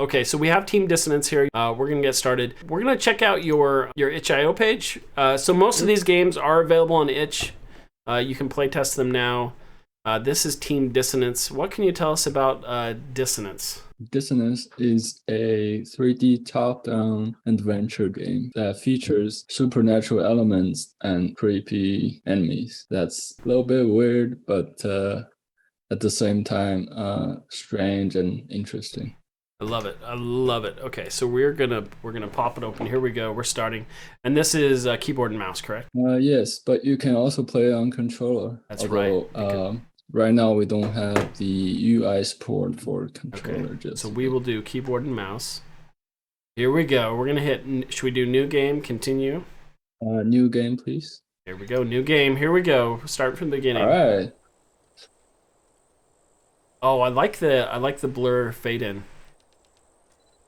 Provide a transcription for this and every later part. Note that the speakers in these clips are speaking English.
Okay, so we have Team Dissonance here. We're gonna get started. We're gonna check out your itch.io page. So most of these games are available on itch. You can play test them now. This is Team Dissonance. What can you tell us about Dissonance? Dissonance is a 3D top-down adventure game that features supernatural elements and creepy enemies. That's a little bit weird, but at the same time, strange and interesting. I love it. I love it. Okay, so we're gonna pop it open. Here we go. We're starting, and this is keyboard and mouse, correct? Yes, but you can also play on controller. That's although, right. Right now we don't have the UI support for controller. Okay. So we will do keyboard and mouse. Here we go. We're gonna hit. Should we do new game? Continue. New game, please. Here we go. New game. Here we go. Start from the beginning. All right. Oh, I like the blur fade in.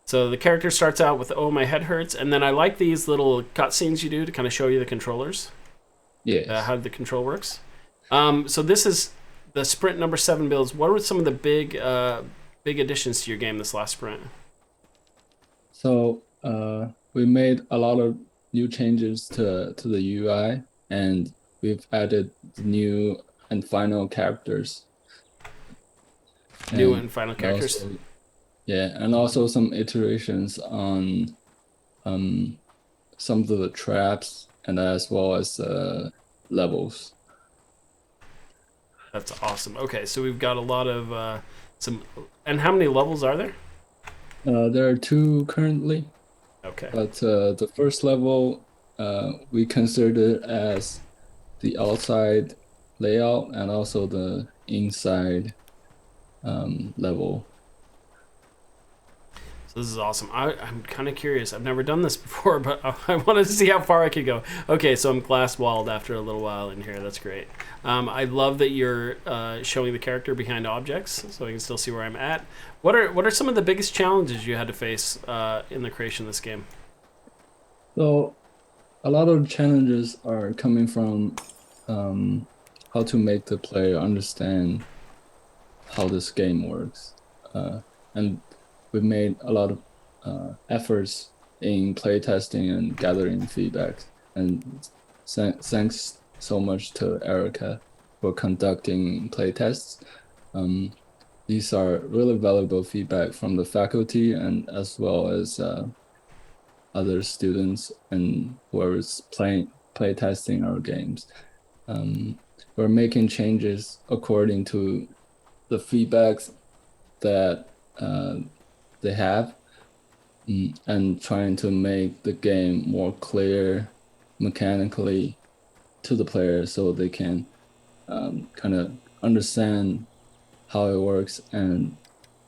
So the character starts out with "Oh, my head hurts," and then I like these little cutscenes you do to kind of show you the controllers. Yeah. How the control works. So this is the sprint7 builds. What were some of the big additions to your game this last sprint? So we made a lot of new changes to the UI, and we've added new and final characters. New and final characters. Also, yeah, and also some iterations on some of the traps and as well as levels. That's awesome. Okay, so we've got a lot of some. And how many levels are there? There are 2 currently. Okay. But the first level we considered it as the outside layout and also the inside level. So this is awesome. I'm kind of curious. I've never done this before, but I wanted to see how far I could go. Okay, so I'm glass walled after a little while in here. That's great. I love that you're showing the character behind objects, so I can still see where I'm at. What are some of the biggest challenges you had to face in the creation of this game? So a lot of challenges are coming from how to make the player understand how this game works. And we've made a lot of efforts in playtesting and gathering feedback. And thanks so much to Erica for conducting playtests. These are really valuable feedback from the faculty and as well as other students and whoever's playtesting our games. We're making changes according to the feedbacks that they have, and trying to make the game more clear mechanically to the player so they can kind of understand how it works and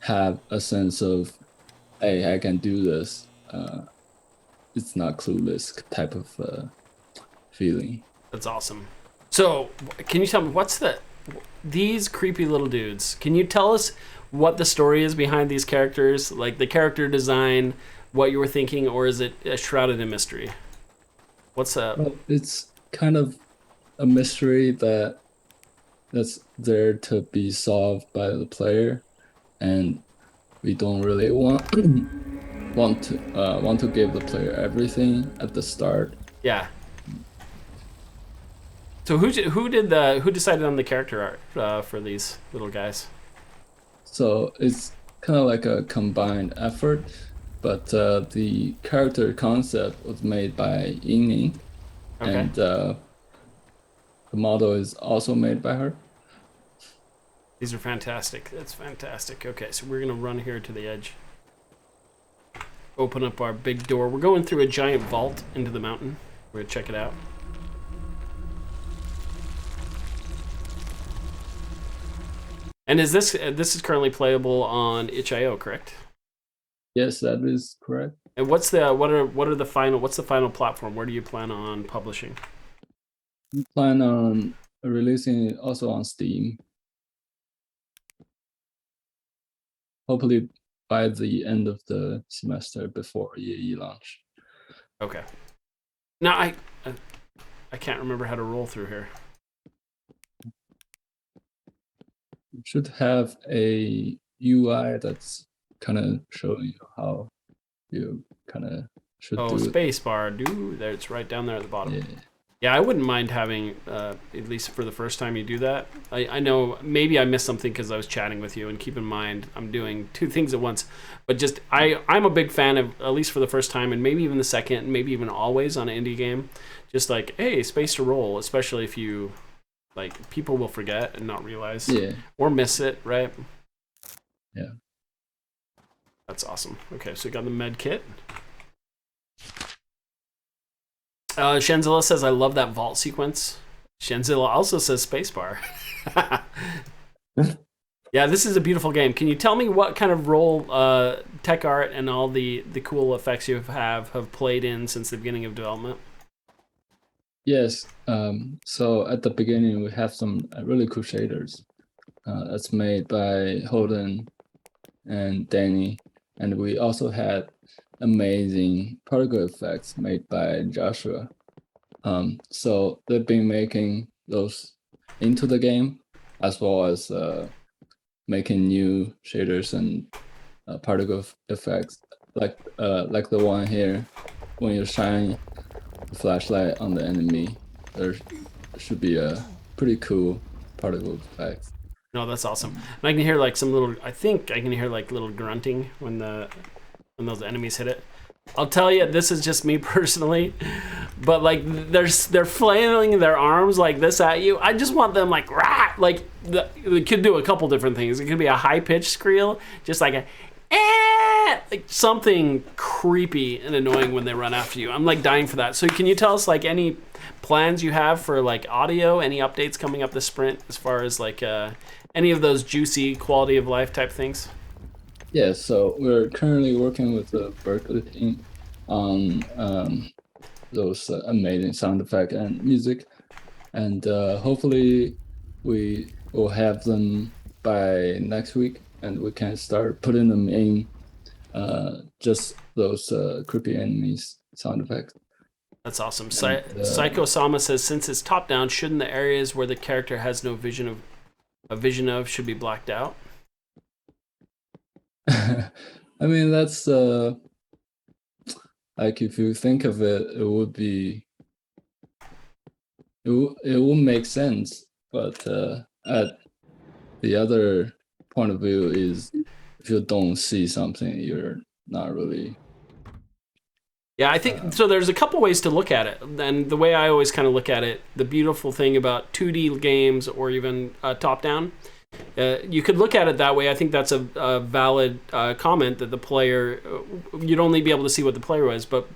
have a sense of, hey, I can do this. It's not clueless type of feeling. That's awesome. So can you tell me these creepy little dudes? Can you tell us what the story is behind these characters, like the character design, what you were thinking, or is it shrouded in mystery? What's up? Well, it's kind of a mystery that's there to be solved by the player, and we don't really want to give the player everything at the start. Yeah. So who decided on the character art for these little guys? So it's kind of like a combined effort, but the character concept was made by Yingning, Okay. and the model is also made by her. These are fantastic. That's fantastic. Okay, so we're gonna run here to the edge. Open up our big door. We're going through a giant vault into the mountain. We're gonna check it out. And is this is currently playable on itch.io, correct? Yes, that is correct. And what's the final platform? Where do you plan on publishing? We plan on releasing it also on Steam. Hopefully by the end of the semester before EAE launch. Okay. Now I can't remember how to roll through here. You should have a UI that's kind of showing you how you kind of should Oh, do it. space bar. There, it's right down there at the bottom. Yeah. Yeah, I wouldn't mind having, at least for the first time you do that. I know maybe I missed something because I was chatting with you, and keep in mind I'm doing two things at once. But just I'm a big fan of, at least for the first time, and maybe even the second, and maybe even always on an indie game, just like, hey, space to roll, especially if you, like, people will forget and not realize or miss it, right? Yeah. That's awesome. Okay, so we got the med kit. Shenzilla says, I love that vault sequence. Shenzilla also says spacebar. Yeah, this is a beautiful game. Can you tell me what kind of role tech art and all the cool effects you have played in since the beginning of development? Yes. So at the beginning, we have some really cool shaders that's made by Holden and Danny. And we also had amazing particle effects made by Joshua. So they've been making those into the game, as well as making new shaders and particle effects, like the one here. When you shine the flashlight on the enemy, there should be a pretty cool particle effect. No, that's awesome. And I can hear like some little. I think I can hear like little grunting when those enemies hit it. I'll tell you, this is just me personally, but like they're flailing their arms like this at you. I just want them like rah, like they could do a couple different things. It could be a high pitched squeal, just like a like something creepy and annoying when they run after you. I'm like dying for that. So can you tell us like any plans you have for like audio, any updates coming up this sprint as far as like any of those juicy quality of life type things? Yeah, so we're currently working with the Berkeley team on those amazing sound effect and music, and hopefully we will have them by next week, and we can start putting them in just those creepy enemies sound effects. That's awesome. Psycho Sama says, since it's top down, shouldn't the areas where the character has no vision of should be blacked out? I mean, that's like if you think of it, it would make sense. But at the other point of view is, if you don't see something, you're not really. Yeah, I think so. There's a couple ways to look at it, and the way I always kind of look at it, the beautiful thing about 2D games or even top-down, you could look at it that way. I think that's a valid comment that the player, you'd only be able to see what the player was, but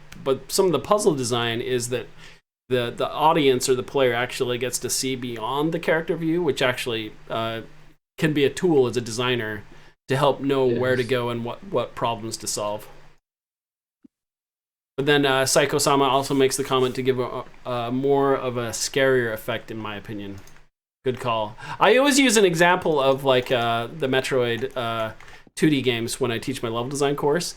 some of the puzzle design is that the audience or the player actually gets to see beyond the character view, which actually can be a tool as a designer to help know where to go and what problems to solve. But then Psycho Sama also makes the comment to give a more of a scarier effect, in my opinion. Good call. I always use an example of like the Metroid 2D games when I teach my level design course.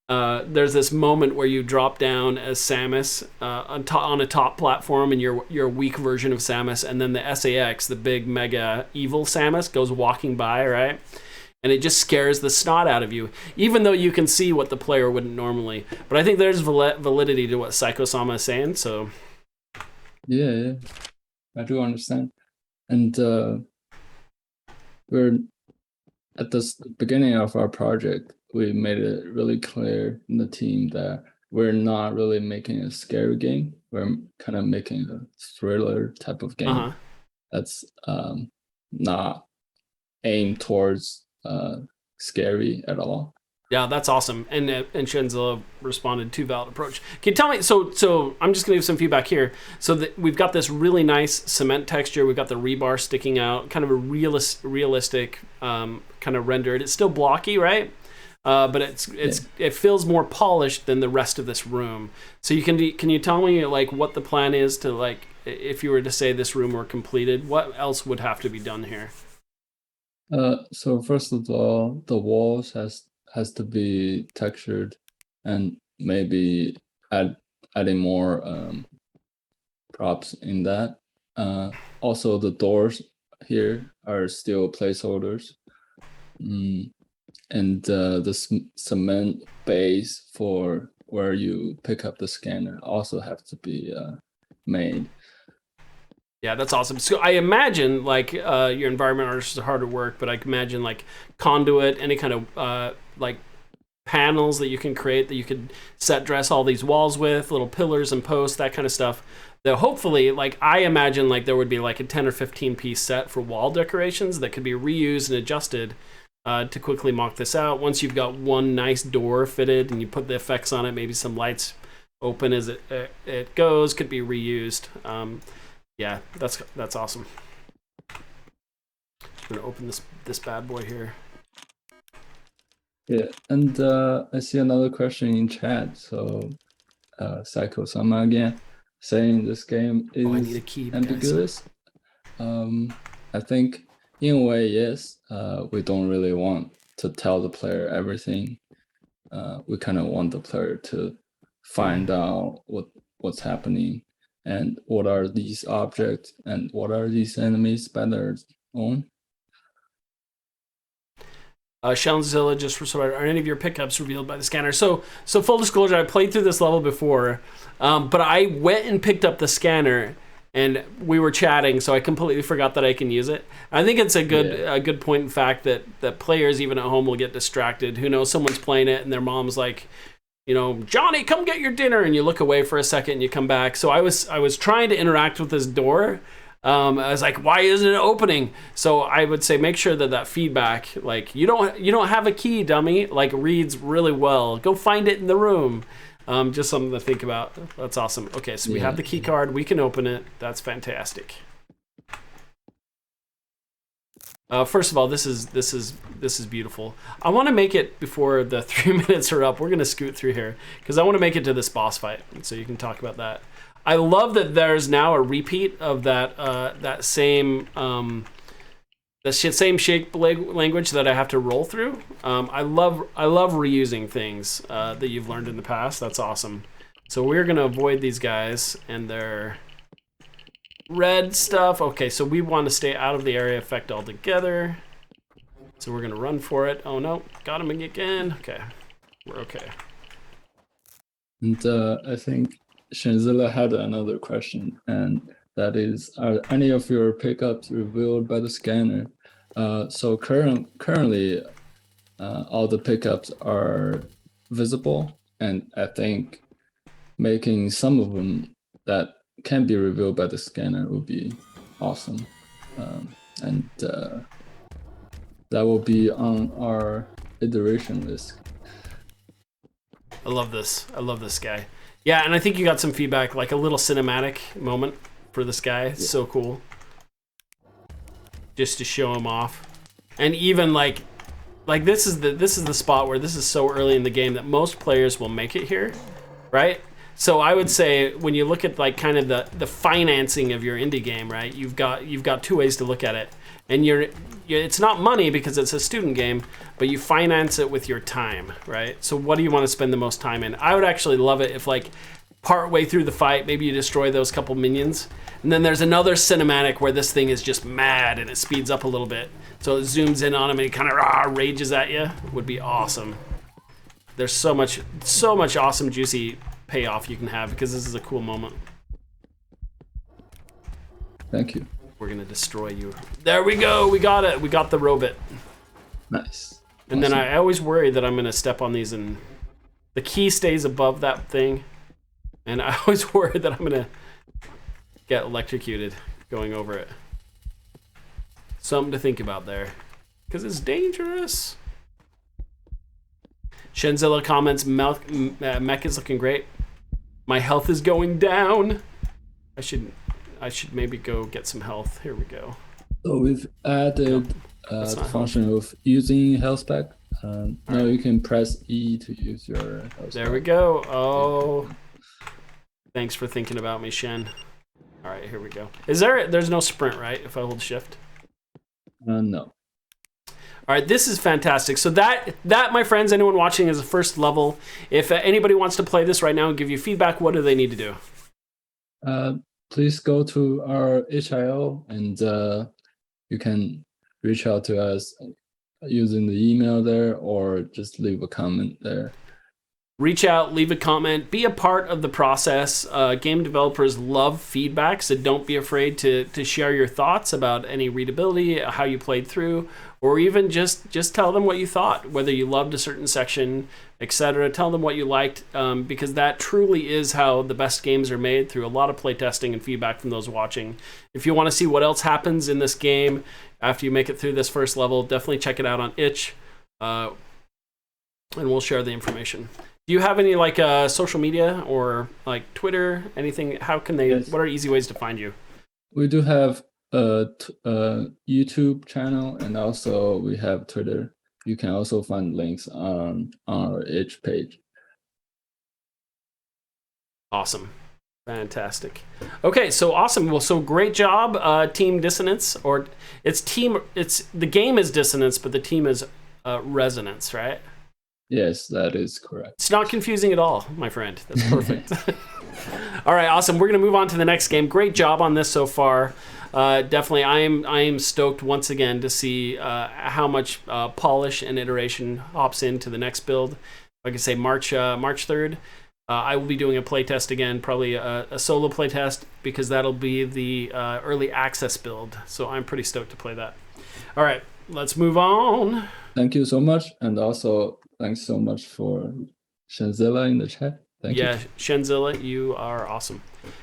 There's this moment where you drop down as Samus on a top platform, and you're a weak version of Samus, and then the SAX, the big mega evil Samus, goes walking by, right? And it just scares the snot out of you, even though you can see what the player wouldn't normally. But I think there's validity to what Psycho Sama is saying, so... Yeah, I do understand. And we're at the beginning of our project, we made it really clear in the team that we're not really making a scary game. We're kind of making a thriller type of game that's not aimed towards scary at all. Yeah, that's awesome. And Shenzilla responded to valid approach. Can you tell me? So I'm just gonna give some feedback here. So we've got this really nice cement texture. We've got the rebar sticking out, kind of a realistic kind of rendered. It's still blocky, right? But it feels more polished than the rest of this room. So can you tell me like what the plan is to, like, if you were to say this room were completed, what else would have to be done here? So first of all, the walls has to be textured, and maybe adding more props in that. Also, the doors here are still placeholders. and the cement base for where you pick up the scanner also have to be made. Yeah, that's awesome. So I imagine like your environment artist is hard at work, but I can imagine like conduit, any kind of like panels that you can create that you could set dress all these walls with, little pillars and posts, that kind of stuff. That hopefully, like I imagine, like there would be like a 10 or 15 piece set for wall decorations that could be reused and adjusted to quickly mock this out. Once you've got one nice door fitted and you put the effects on it, maybe some lights open as it goes, could be reused. Yeah, that's awesome. I'm gonna open this bad boy here. Yeah, and I see another question in chat. So, Psycho Sama again, saying this game I need is a key, ambiguous. I think in a way, yes. We don't really want to tell the player everything. We kind of want the player to find out what's happening and what are these objects and what are these enemies better on. Shellanzilla just restored. Are any of your pickups revealed by the scanner? So full disclosure, I played through this level before, but I went and picked up the scanner, and we were chatting, so I completely forgot that I can use it. I think it's a good point in fact that players even at home will get distracted. Who knows? Someone's playing it, and their mom's like, you know, Johnny, come get your dinner, and you look away for a second, and you come back. So I was trying to interact with this door. I was like, why isn't it opening? So I would say make sure that feedback, like you don't have a key, dummy, like reads really well. Go find it in the room. Just something to think about. That's awesome. Okay, so we have the key card. We can open it. That's fantastic. First of all, this is beautiful. I want to make it before the 3 minutes are up. We're gonna scoot through here because I want to make it to this boss fight, so you can talk about that. I love that there's now a repeat of that same same shape language that I have to roll through. I love reusing things that you've learned in the past. That's awesome. So we're gonna avoid these guys and their red stuff. Okay, so we want to stay out of the area effect altogether. So we're gonna run for it. Oh no, got him again. Okay, we're okay. And I think Shanzilla had another question, and that is, are any of your pickups revealed by the scanner? So currently, all the pickups are visible, and I think making some of them that can be revealed by the scanner would be awesome. And that will be on our iteration list. I love this guy. Yeah, and I think you got some feedback, like a little cinematic moment for this guy. It's so cool. Just to show him off. And even like this is the spot where this is so early in the game that most players will make it here, right? So I would say when you look at like kind of the financing of your indie game, right? You've got two ways to look at it. And it's not money because it's a student game, but you finance it with your time, right? So what do you want to spend the most time in? I would actually love it if like part way through the fight, maybe you destroy those couple minions, and then there's another cinematic where this thing is just mad and it speeds up a little bit. So it zooms in on him and he kind of rages at you. Would be awesome. There's so much awesome, juicy payoff you can have because this is a cool moment. Thank you. We're gonna destroy you. There we go. We got it. We got the robot. Nice. And awesome. Then I always worry that I'm gonna step on these and the key stays above that thing, and I always worry that I'm gonna get electrocuted going over it. Something to think about there, because it's dangerous. Shenzilla comments, mech is looking great. My health is going down. I should maybe go get some health. Here we go. So we've added the function of using health pack. Now you can press E to use your health There pack. we go. Oh, thanks for thinking about me, Shen. All right, here we go. There's no sprint, right? If I hold shift. No. All right, this is fantastic. So that, my friends, anyone watching, is the first level. If anybody wants to play this right now and give you feedback, what do they need to do? Please go to our HIO and you can reach out to us using the email there, or just leave a comment there. Reach out, leave a comment, be a part of the process. Game developers love feedback, so don't be afraid to share your thoughts about any readability, how you played through, or even just tell them what you thought, whether you loved a certain section, etc. Tell them what you liked, because that truly is how the best games are made, through a lot of playtesting and feedback from those watching. If you want to see what else happens in this game after you make it through this first level, definitely check it out on itch, and we'll share the information. Do you have any like social media or like Twitter, anything? How can they, what are easy ways to find you? We do have a YouTube channel, and also we have Twitter. You can also find links on our itch page. Awesome. Fantastic. Okay, so awesome. Well, so great job, Team Dissonance, or it's the game is Dissonance, but the team is Resonance, right? Yes, that is correct. It's not confusing at all, my friend. That's perfect. All right, awesome. We're going to move on to the next game. Great job on this so far. Definitely, I am stoked once again to see how much polish and iteration hops into the next build. Like I say, March 3rd. I will be doing a playtest again, probably a solo playtest, because that'll be the early access build. So I'm pretty stoked to play that. All right, let's move on. Thank you so much, and also thanks so much for Shenzilla in the chat. Thank you. Yeah, Shenzilla, you are awesome.